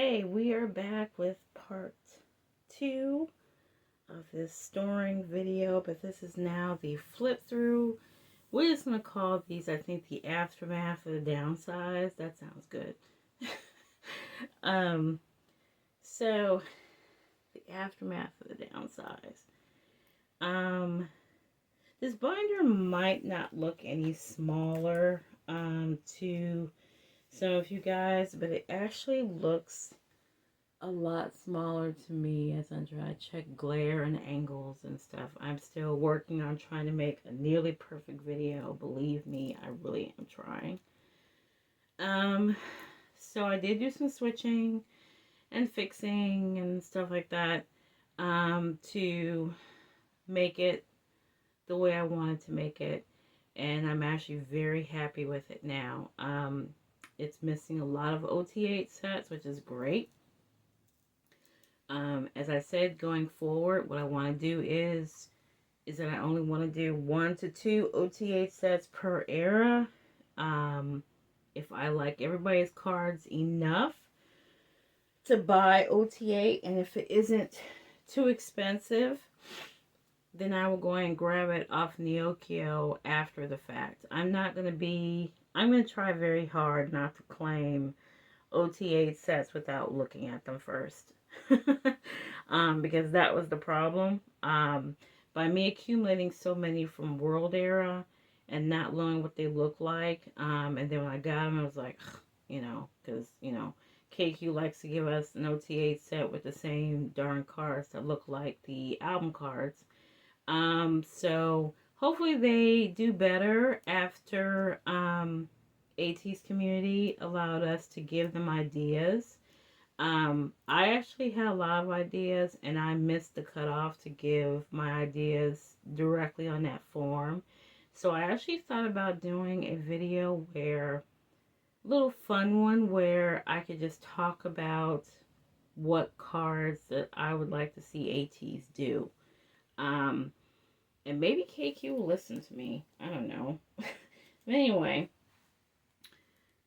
Okay, we are back with part 2 of this storing video, but this is now the flip through. We're just going to call these, I think, the aftermath of the downsize. That sounds good. So, the aftermath of the downsize. This binder might not look any smaller to some of you guys, but it actually looks a lot smaller to me as I try to check glare and angles and stuff. I'm still working on trying to make a nearly perfect video. Believe me, I really am trying. So I did do some switching and fixing and stuff like that to make it the way I wanted to make it, and I'm actually very happy with it now. It's missing a lot of OT8 sets, which is great. As I said, going forward, what I want to do is that I only want to do 1 to 2 OT8 sets per era. If I like everybody's cards enough to buy OT8, and if it isn't too expensive, then I will go and grab it off Neokio after the fact. I'm going to try very hard not to claim OT8 sets without looking at them first. Because that was the problem. By me accumulating so many from World Era and not knowing what they look like, and then when I got them, I was like, because, KQ likes to give us an OT8 set with the same darn cards that look like the album cards. So hopefully they do better after ATEEZ community allowed us to give them ideas. I actually had a lot of ideas, and I missed the cutoff to give my ideas directly on that form. So I actually thought about doing a video a little fun one where I could just talk about what cards that I would like to see ATEEZ do. And maybe KQ will listen to me. I don't know. But anyway,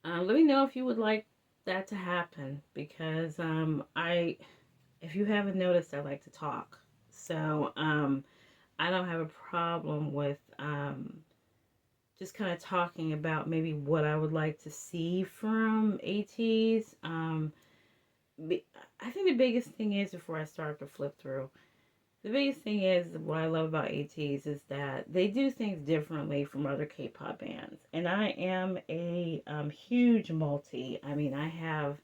let me know if you would like that to happen, because if you haven't noticed, I like to talk. So I don't have a problem with just kind of talking about maybe what I would like to see from ATEEZ. I think the biggest thing is, before I start to flip through, the biggest thing is, what I love about ATEEZ is that they do things differently from other K-pop bands. And I am a huge multi. I mean, I have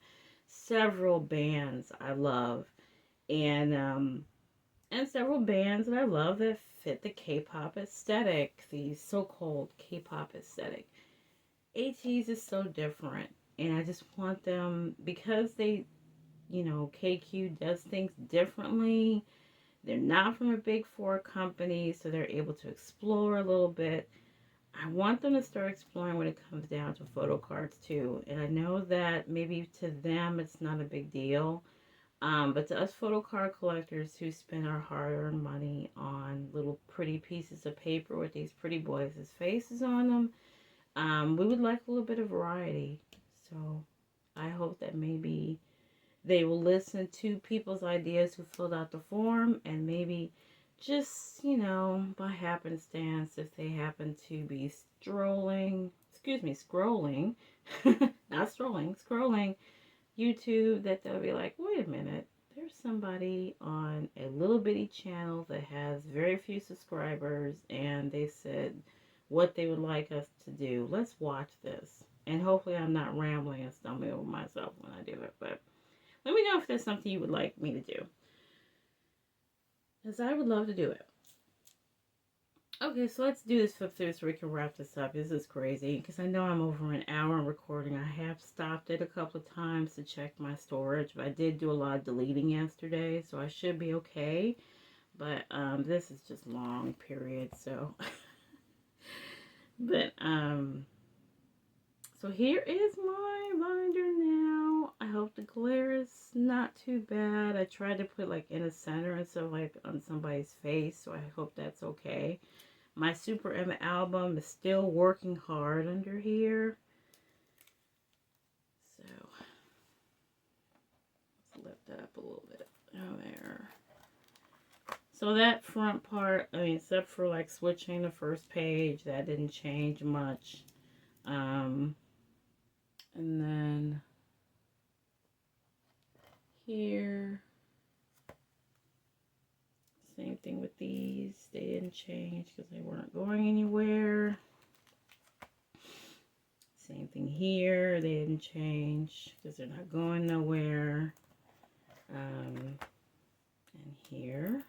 several bands I love, and several bands that I love that fit the K-pop aesthetic, the so-called K-pop aesthetic. ATEEZ is so different, and I just want them, because they, KQ does things differently. They're not from a big four company, so they're able to explore a little bit. I want them to start exploring when it comes down to Photocards too. And I know that maybe to them it's not a big deal. But to us photocard collectors who spend our hard-earned money on little pretty pieces of paper with these pretty boys' faces on them, we would like a little bit of variety. So I hope that maybe they will listen to people's ideas who filled out the form, and maybe just, by happenstance, if they happen to be scrolling, not strolling, scrolling YouTube, that they'll be like, wait a minute, there's somebody on a little bitty channel that has very few subscribers, and they said what they would like us to do. Let's watch this. And hopefully I'm not rambling and stumbling over myself when I do it, but let me know if there's something you would like me to do, because I would love to do it. Okay, so let's do this flip through so we can wrap this up. This is crazy, because I know I'm over an hour in recording. I have stopped it a couple of times to check my storage, but I did do a lot of deleting yesterday, so I should be okay. But this is just long period, so. But so here is my binder now. I hope the glare is not too bad. I tried to put like in the center instead of like on somebody's face, so I hope that's okay. My Super M album is still working hard under here. So that up a little bit. Oh, there. So that front part, I mean, except for like switching the first page, that didn't change much. And then here, same thing with these. They didn't change because they weren't going anywhere. Same thing here. They didn't change because they're not going nowhere. And here.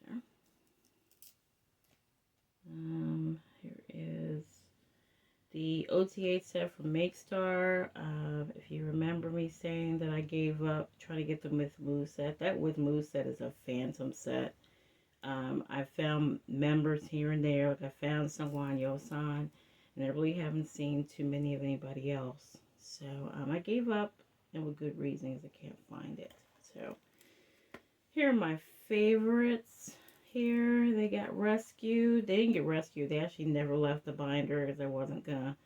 There. Here is the OTA set from MakeStar. If you remember me saying that I gave up trying to get the With Move set, that With Move set is a phantom set. I found members here and there, like I found someone, Yosan, and I really haven't seen too many of anybody else. So I gave up, and with good reasons, I can't find it. So here are my favorites. Here they got rescued. They didn't get rescued. They actually never left the binder because I wasn't gonna,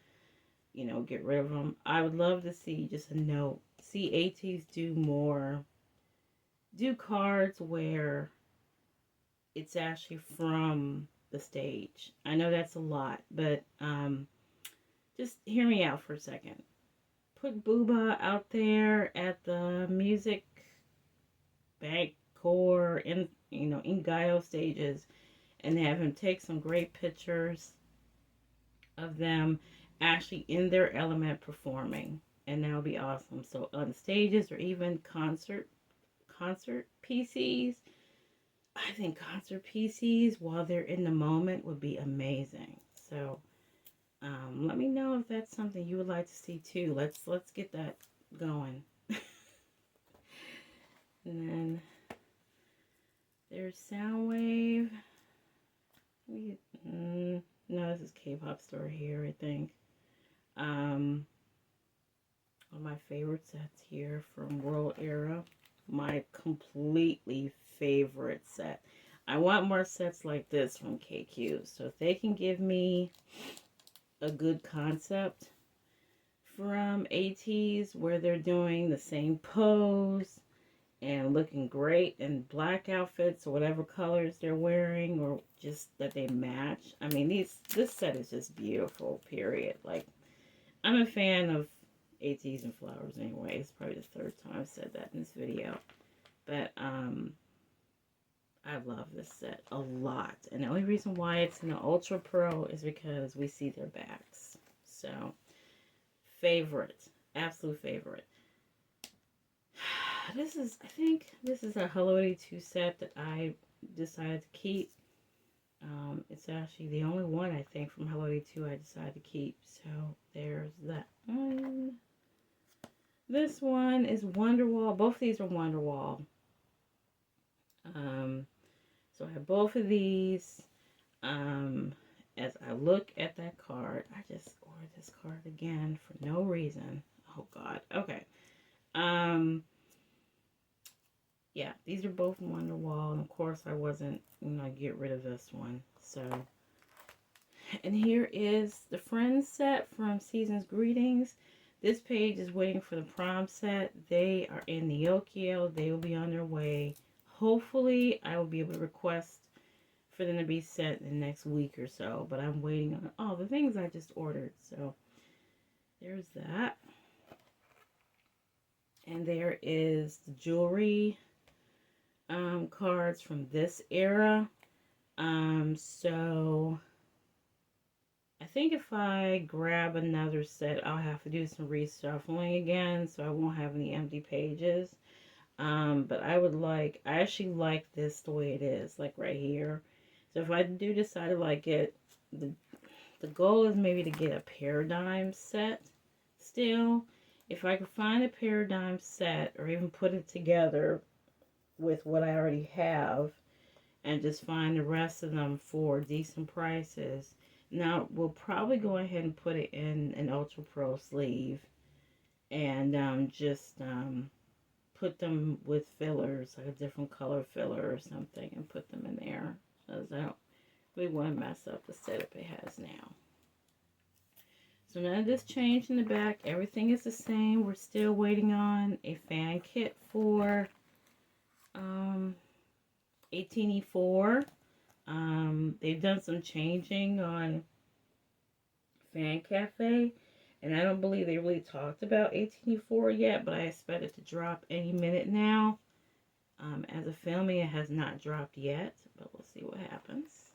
you know, get rid of them. I would love to see just a note. See ATEEZ do more. Do cards where it's actually from the stage. I know that's a lot, but just hear me out for a second. Put Booba out there at the music bank core in, you know, in Gaio stages, and have him take some great pictures of them actually in their element performing, and that would be awesome. So on stages or even concert PCs, I think concert PCs while they're in the moment would be amazing. So let me know if that's something you would like to see too. Let's get that going. And then there's Soundwave. No, this is K-pop store here, I think. One of my favorite sets here from World Era. My completely favorite set. I want more sets like this from KQ. So if they can give me a good concept from ATEEZ where they're doing the same pose and looking great in black outfits or whatever colors they're wearing, or just that they match. I mean, this set is just beautiful, period. Like, I'm a fan of ATEEZ and Flowers anyway. It's probably the third time I've said that in this video. But I love this set a lot. And the only reason why it's in the Ultra Pro is because we see their backs. So, favorite. Absolute favorite. I think this is a Hello 82 set that I decided to keep. It's actually the only one, I think, from Hello 82 I decided to keep. So, there's that one. This one is Wonderwall. Both of these are Wonderwall. So I have both of these. As I look at that card, I just ordered this card again for no reason. Oh, God. Okay. Yeah, these are both Wonderwall, and of course I wasn't, you know, get rid of this one. So, and here is the Friends set from Season's Greetings. This page is waiting for the prom set. They are in the Yokio. They will be on their way. Hopefully, I will be able to request for them to be sent in the next week or so. But I'm waiting on all the things I just ordered. So, there's that. And there is the jewelry cards from this era. So I think if I grab another set, I'll have to do some reshuffling again, so I won't have any empty pages. But I actually like this the way it is, like right here. So if I do decide to like it, the goal is maybe to get a Paradigm set still. If I could find a Paradigm set or even put it together with what I already have and just find the rest of them for decent prices. Now, we'll probably go ahead and put it in an Ultra Pro sleeve and just put them with fillers, like a different color filler or something, and put them in there. So I don't really want to mess up the setup it has now. So none of this changed in the back. Everything is the same. We're still waiting on a fan kit for 18E4. They've done some changing on Fan Cafe, and I don't believe they really talked about 18E4 yet, but I expect it to drop any minute now. As of filming, it has not dropped yet, but we'll see what happens.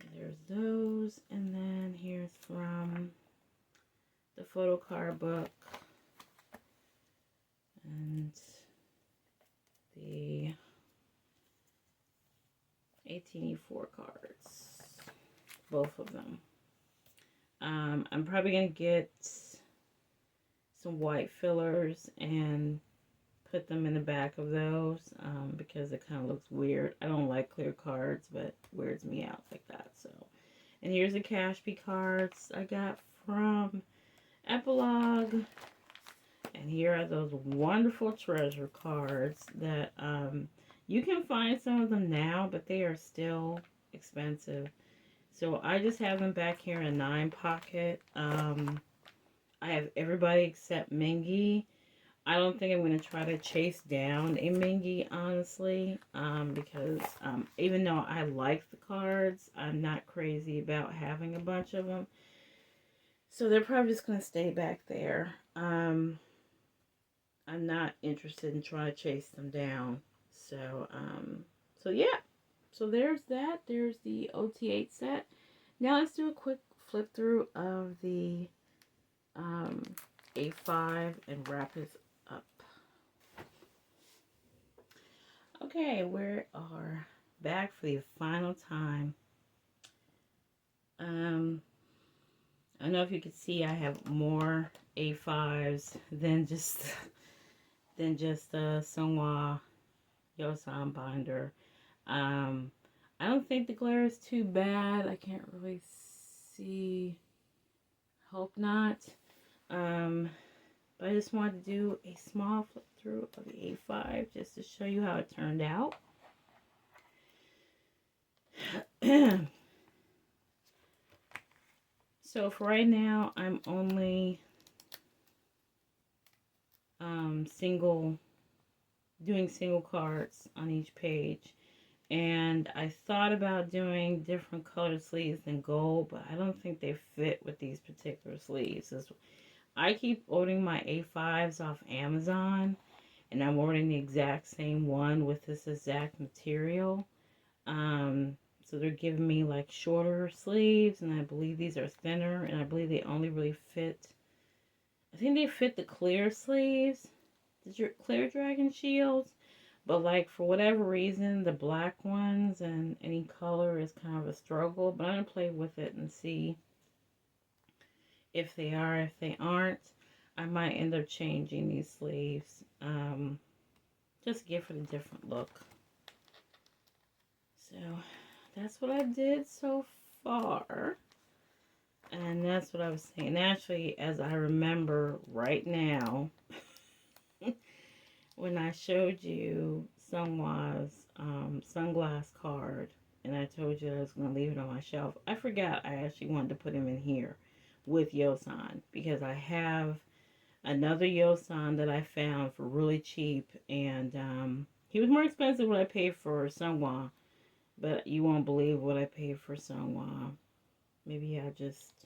So there's those, and then here's from the Photocard book and the 18E4 cards, both of them. I'm probably going to get some white fillers and put them in the back of those because it kind of looks weird. I don't like clear cards, but it weirds me out like that. So, and here's the Cashby cards I got from Epilogue. And here are those wonderful treasure cards that you can find some of them now, but they are still expensive. So I just have them back here in a 9 pocket. I have everybody except Mingy. I don't think I'm going to try to chase down a Mingy, honestly, because even though I like the cards, I'm not crazy about having a bunch of them. So they're probably just going to stay back there. I'm not interested in trying to chase them down. So, so yeah. So there's that. There's the OT8 set. Now let's do a quick flip through of the A5 and wrap this up. Okay, we are back for the final time. I don't know if you can see I have more A5s than just Sunwa Yosan binder. I don't think the glare is too bad. I can't really see. Hope not. But I just wanted to do a small flip through of the A5 just to show you how it turned out. So for right now, I'm only doing single cards on each page. And I thought about doing different colored sleeves than gold, but I don't think they fit with these particular sleeves. I keep ordering my A5s off Amazon, and I'm ordering the exact same one with this exact material. So they're giving me like shorter sleeves, and I believe these are thinner, and I believe they only really fit, I think they fit the clear sleeves, the clear dragon shields, but like for whatever reason, the black ones and any color is kind of a struggle, but I'm going to play with it and see if they are. If they aren't, I might end up changing these sleeves, just to give it a different look. So that's what I did so far. And that's what I was saying. Actually, as I remember right now, when I showed you Sunwa's sunglass card, and I told you I was going to leave it on my shelf, I forgot I actually wanted to put him in here with Yosan, because I have another Yosan that I found for really cheap, and he was more expensive than what I paid for Sunwa, but you won't believe what I paid for Sunwa. Maybe I'll just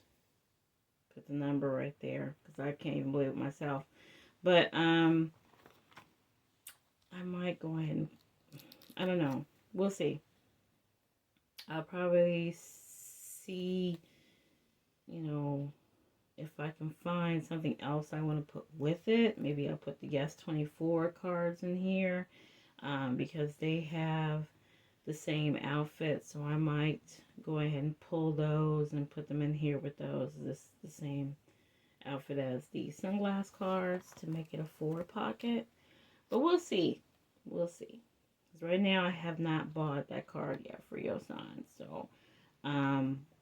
put the number right there, because I can't even believe it myself. But I might go ahead and, I don't know, we'll see. I'll probably see, you know, if I can find something else I want to put with it. Maybe I'll put the Yes 24 cards in here, because they have the same outfit, so I might go ahead and pull those and put them in here with those. This is the same outfit as the sunglass cards to make it a 4 pocket, but we'll see. We'll see. Because right now I have not bought that card yet for Yosan, so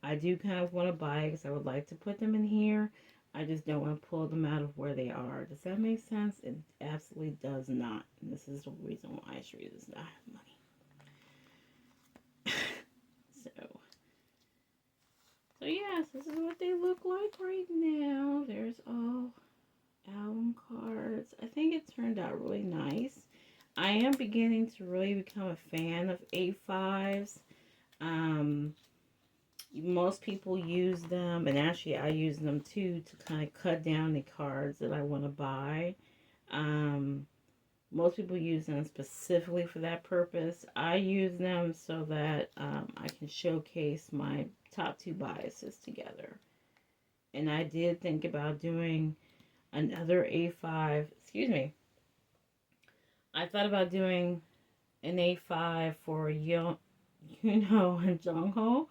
I do kind of want to buy it because I would like to put them in here. I just don't want to pull them out of where they are. Does that make sense? It absolutely does not. And this is the reason why Sheree does not have money. So yeah, yes, this is what they look like right now. There's all album cards. I think it turned out really nice. I am beginning to really become a fan of A5s. Um, Most people use them, and actually I use them too to kind of cut down the cards that I want to buy. Um, Most people use them specifically for that purpose. I use them so that I can showcase my top two biases together. And I did think about doing another A5, excuse me. I thought about doing an A5 for Yunho and Jongho.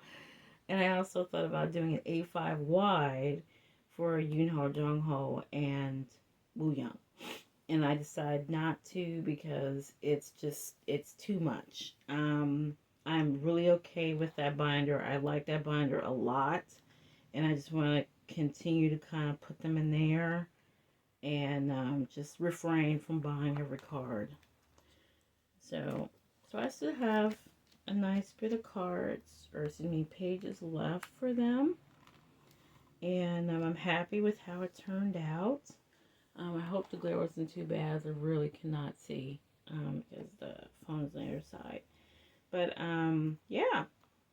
And I also thought about doing an A5 wide for Yunho, Jongho, and Wooyoung. And I decided not to because it's too much. I'm really okay with that binder. I like that binder a lot. And I just want to continue to kind of put them in there and just refrain from buying every card. So I still have a nice bit of cards, or excuse me, pages left for them. And I'm happy with how it turned out. I hope the glare wasn't too bad, as I really cannot see because the phone's on the other side. But yeah,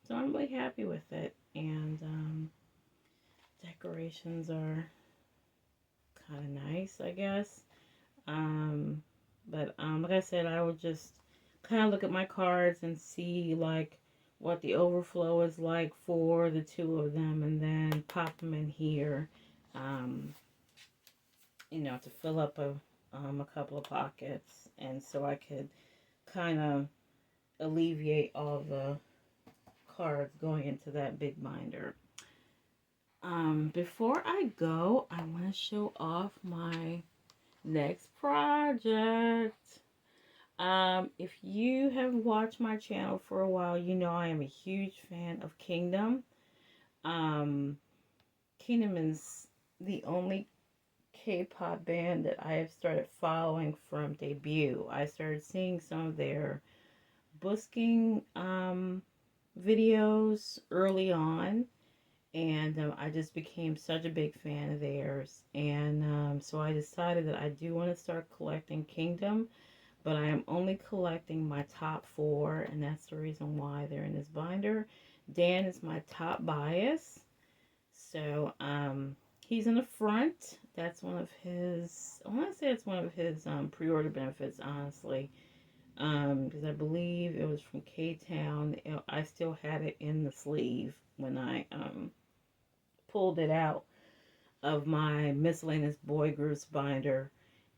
so I'm really happy with it. And decorations are kind of nice, I guess. But like I said, I would just kind of look at my cards and see like what the overflow is like for the two of them, and then pop them in here, you know, to fill up a couple of pockets, and so I could kind of alleviate all the cards going into that big binder. Before I go, I want to show off my next project. If you have watched my channel for a while, you know I am a huge fan of Kingdom. Kingdom is the only K-pop band that I have started following from debut. I started seeing some of their busking videos early on, and I just became such a big fan of theirs. And so I decided that I do want to start collecting Kingdom, but I am only collecting my top 4, and that's the reason why they're in this binder. Dan is my top bias, so he's in the front. That's one of his, I want to say it's one of his pre-order benefits, honestly, because I believe it was from K-Town. I still had it in the sleeve when I pulled it out of my miscellaneous boy groups binder.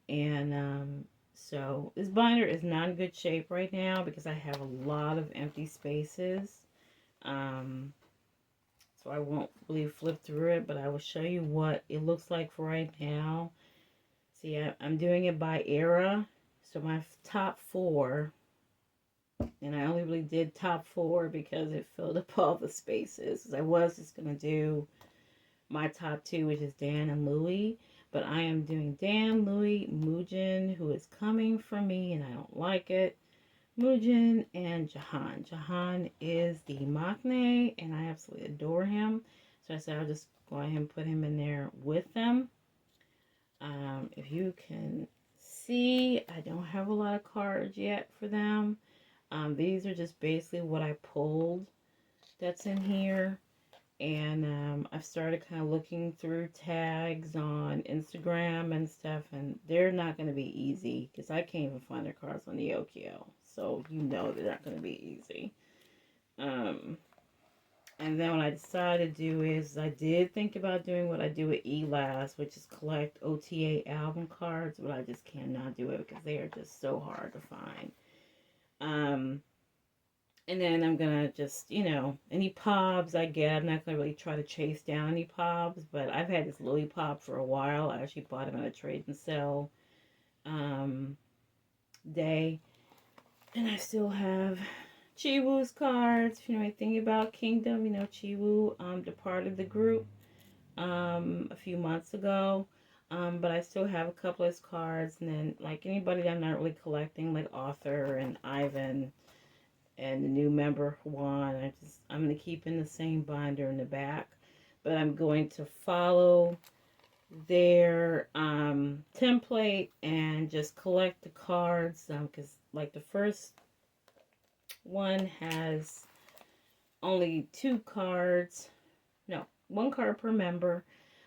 And so this binder is not in good shape right now because I have a lot of empty spaces. So I won't really flip through it, but I will show you what it looks like for right now. See, I'm doing it by era. So my top 4, and I only really did top 4 because it filled up all the spaces. I was just going to do my top 2, which is Dan and Louie. But I am doing Dan, Louie, Moojin, who is coming from me, and I don't like it. Moojin and Jahan. Jahan is the maknae, and I absolutely adore him. So I said I'll just go ahead and put him in there with them. If you can see, I don't have a lot of cards yet for them. These are just basically what I pulled that's in here. And I've started kind of looking through tags on Instagram and stuff, and they're not going to be easy because I can't even find their cards on the Okio. So you know they're not going to be easy. And then what I decided to do is I did think about doing what I do at ELAS, which is collect OTA album cards, but I just cannot do it because they are just so hard to find. And then I'm going to just, you know, any pobs I get, I'm not going to really try to chase down any pobs, but I've had this Louis pop for a while. I actually bought him at a trade and sell day. And I still have Chiwoo's cards. If you know anything about Kingdom, you know Chiwoo departed the group a few months ago. But I still have a couple of his cards. And then, like, anybody that I'm not really collecting, like Arthur and Ivan and the new member Juan, I'm gonna keep in the same binder in the back. but I'm going to follow their template and just collect the cards, because like the first one has only 2 cards, no, 1 card per member,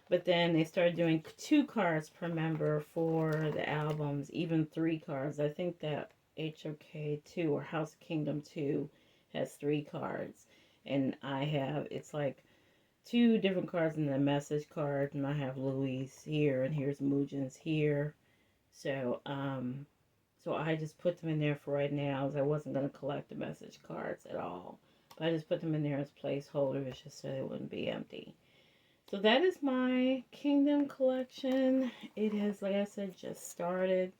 but then they started doing 2 cards per member for the albums, even 3 cards. I think that HOK 2 or House of Kingdom 2 has 3 cards, and I have, it's like 2 different cards in the message card, and I have Louis here, and here's Mugen's here. So, so I just put them in there for right now, as I wasn't going to collect the message cards at all. But I just put them in there as placeholders, just so they wouldn't be empty. So that is my Kingdom collection. It has, like I said, just started.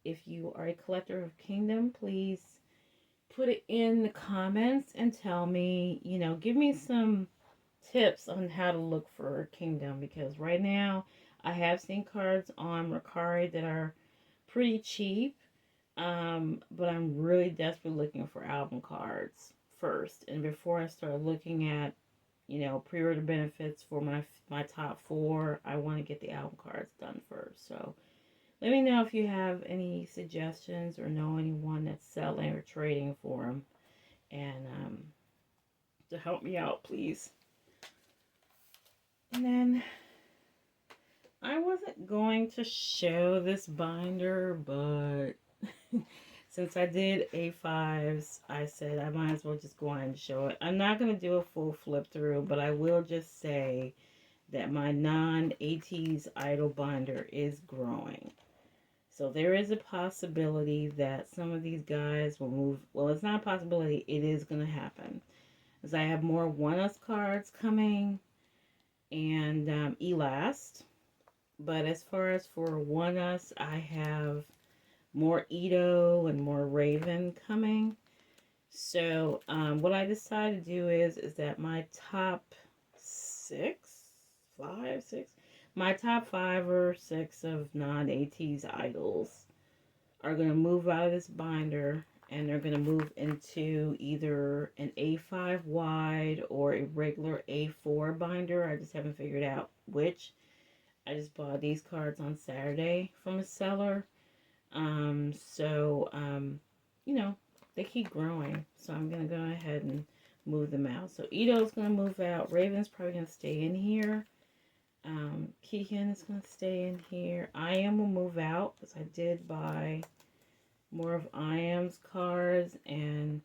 If you are a collector of Kingdom, please put it in the comments and tell me, you know, give me some tips on how to look for Kingdom, because right now I have seen cards on Mercari that are pretty cheap, but I'm really desperately looking for album cards first, and before I start looking at, you know, pre-order benefits for my top 4, I want to get the album cards done first. So let me know if you have any suggestions or know anyone that's selling or trading for them, and to help me out, please. And then I wasn't going to show this binder, but since I did A5s, I said I might as well just go ahead and show it. I'm not going to do a full flip through, but I will just say that my non-ATEEZ idol binder is growing. So there is a possibility that some of these guys will move. Well, it's not a possibility. It is going to happen. As I have more One-Us cards coming and Elast. But as far as for One-Us, I have more Ito and more Raven coming. So what I decided to do is that my top 6, my top 5 or 6 of non-ATEEZ idols are going to move out of this binder, and they're going to move into either an A5 wide or a regular A4 binder. I just haven't figured out which. I just bought these cards on Saturday from a seller. You know, they keep growing. So I'm going to go ahead and move them out. So Ito's going to move out. Raven's probably going to stay in here. Keegan is going to stay in here. I Am will move out, because I did buy more of I Am's cards, and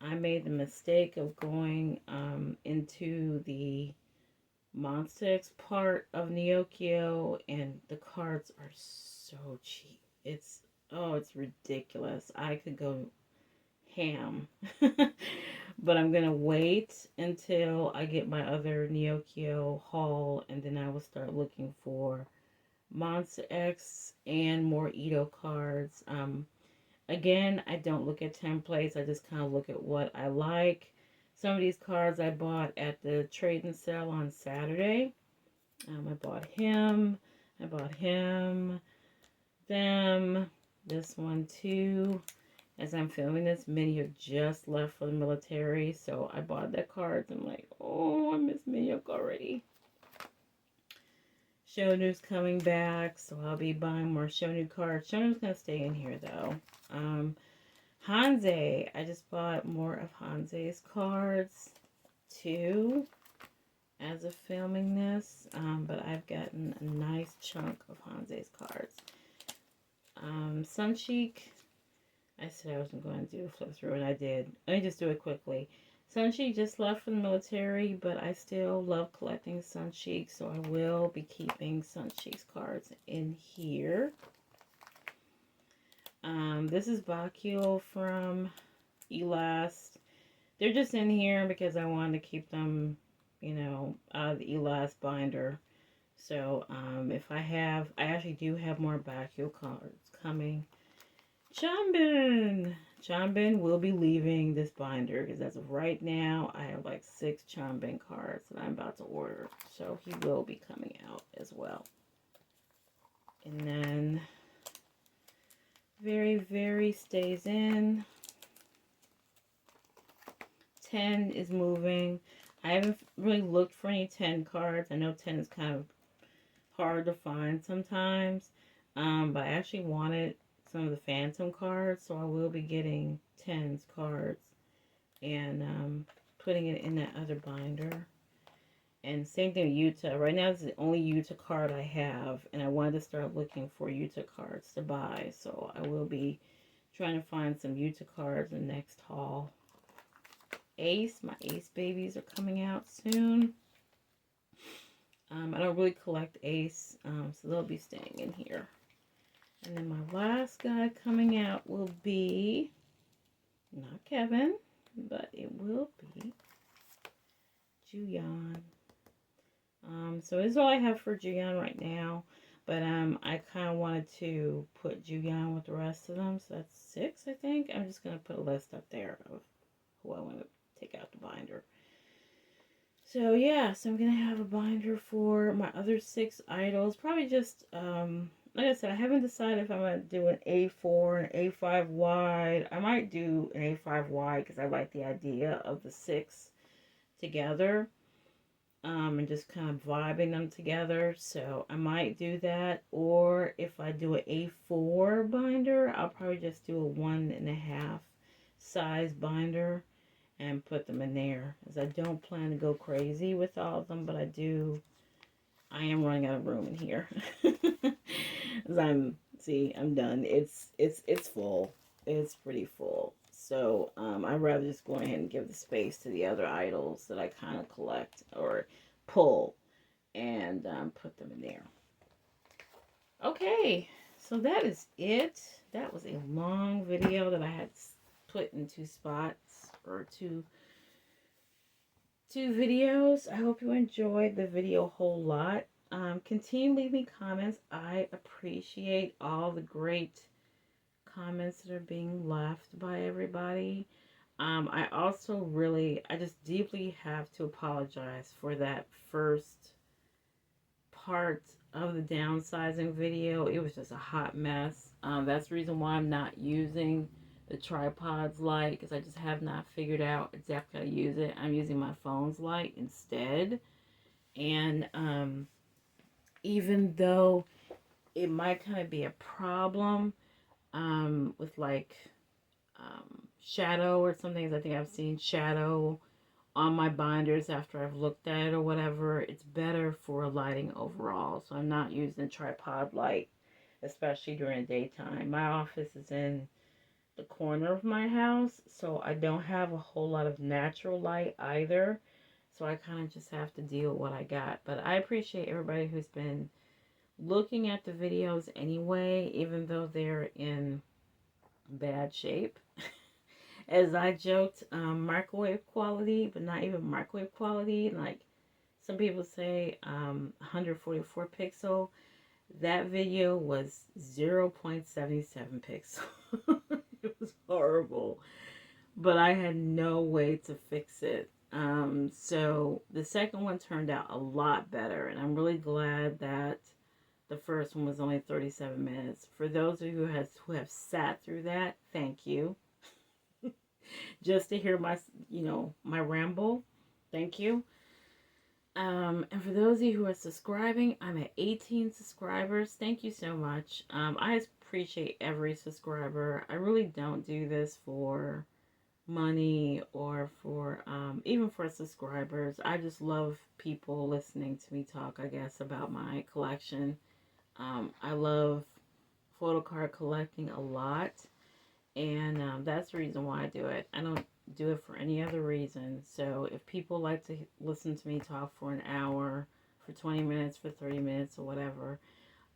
I made the mistake of going into the Monster X part of Neokyo, and the cards are so cheap. It's ridiculous. I could go ham. But I'm going to wait until I get my other Neokyo haul, and then I will start looking for Monster X and more Ito cards. Again, I don't look at templates. I just kind of look at what I like. Some of these cards I bought at the trade and sale on Saturday. I bought him. I bought him. Them. This one too. As I'm filming this, many have just left for the military, so I bought that card. I'm like, oh, I miss Minyuk already. Shonu's coming back, so I'll be buying more Shonu cards. Shonu's going to stay in here, though. Hanzei. I just bought more of Hanzei's cards, too, as of filming this. But I've gotten a nice chunk of Hanzei's cards. Suncheek. I said I wasn't going to do a flip through, and I did. Let me just do it quickly. Suncheek just left for the military, but I still love collecting Suncheek, so I will be keeping Suncheek's cards in here. This is Bakio from Elast. They're just in here because I wanted to keep them, you know, out of the Elast binder. So, if I actually do have more Bakio cards coming. Chanbin will be leaving this binder, because as of right now, I have like 6 Chanbin cards that I'm about to order. So he will be coming out as well. And then Very, Very stays in. 10 is moving. I haven't really looked for any 10 cards. I know 10 is kind of hard to find sometimes. But I actually wanted some of the Phantom cards, so I will be getting 10's cards and putting it in that other binder. And same thing with Utah. Right now, it's the only Utah card I have, and I wanted to start looking for Utah cards to buy. So I will be trying to find some Utah cards in the next haul. ATEEZ, my ATEEZ babies are coming out soon. I don't really collect ATEEZ, so they'll be staying in here. And then my last guy coming out will be, not Kevin, but it will be Juyan. So this is all I have for Juyan right now. But I kind of wanted to put Juyan with the rest of them. So that's 6, I think. I'm just going to put a list up there of who I want to take out the binder. So yeah, so I'm going to have a binder for my other 6 idols. Probably just, like I said, I haven't decided if I'm going to do an A4, an A5 wide. I might do an A5 wide because I like the idea of the 6 together. And just kind of vibing them together. So I might do that. Or if I do an A4 binder, I'll probably just do a 1.5 size binder and put them in there. As I don't plan to go crazy with all of them, but I am running out of room in here. As I'm done. It's full. It's pretty full. So I'd rather just go ahead and give the space to the other idols that I kind of collect or pull and put them in there. Okay, so that is it. That was a long video that I had put in 2 spots or two videos. I hope you enjoyed the video a whole lot. Continue to leave me comments. I appreciate all the great comments that are being left by everybody. I just deeply have to apologize for that first part of the downsizing video. It was just a hot mess. That's the reason why I'm not using the tripod's light, because I just have not figured out exactly how to use it. I'm using my phone's light instead. And even though it might kind of be a problem, with like shadow or something. I think I've seen shadow on my binders after I've looked at it or whatever. It's better for lighting overall. So I'm not using a tripod light, especially during the daytime. My office is in the corner of my house, so I don't have a whole lot of natural light either. So I kind of just have to deal with what I got. But I appreciate everybody who's been looking at the videos anyway, even though they're in bad shape. As I joked, microwave quality, but not even microwave quality. Like some people say, 144 pixel. That video was 0.77 pixel. It was horrible, but I had no way to fix it. So the second one turned out a lot better, and I'm really glad that the first one was only 37 minutes. For those of you who have sat through that, thank you. Just to hear my ramble, thank you. And for those of you who are subscribing, I'm at 18 subscribers. Thank you so much. I appreciate every subscriber. I really don't do this for money or for even for subscribers. I just love people listening to me talk, I guess, about my collection. I love photocard collecting a lot, and that's the reason why I do it. I don't do it for any other reason. So if people like to listen to me talk for an hour, for 20 minutes, for 30 minutes, or whatever,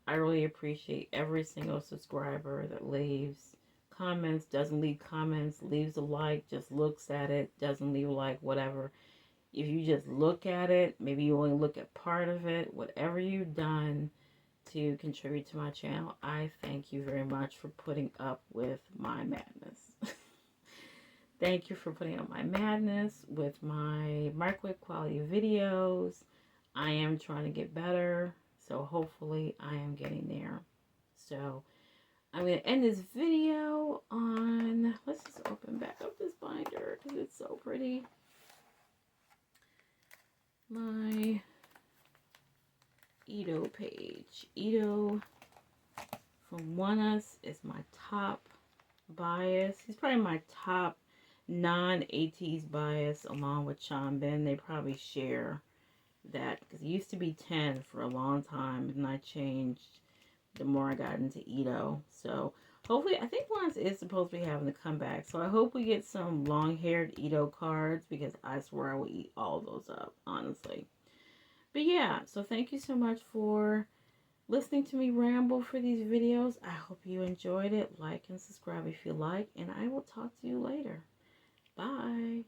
I really appreciate every single subscriber that leaves comments, doesn't leave comments, leaves a like, just looks at it, doesn't leave a like, whatever. If you just look at it, maybe you only look at part of it, whatever you've done to contribute to my channel, I thank you very much for putting up with my madness. Thank you for putting up my madness with my microwave quality videos. I am trying to get better, so hopefully I am getting there. So I'm going to end this video on, let's just open back up this binder because it's so pretty. my Ito page. Ito from One-Us is my top bias. He's probably my top non-ATEEZ bias along with Sean Ben. They probably share that because it used to be 10 for a long time and I changed the more I got into Ito. So hopefully, I think One-Us is supposed to be having a comeback. So I hope we get some long-haired Ito cards because I swear I will eat all those up, honestly. But yeah, so thank you so much for listening to me ramble for these videos. I hope you enjoyed it. Like and subscribe if you like, and I will talk to you later. Bye.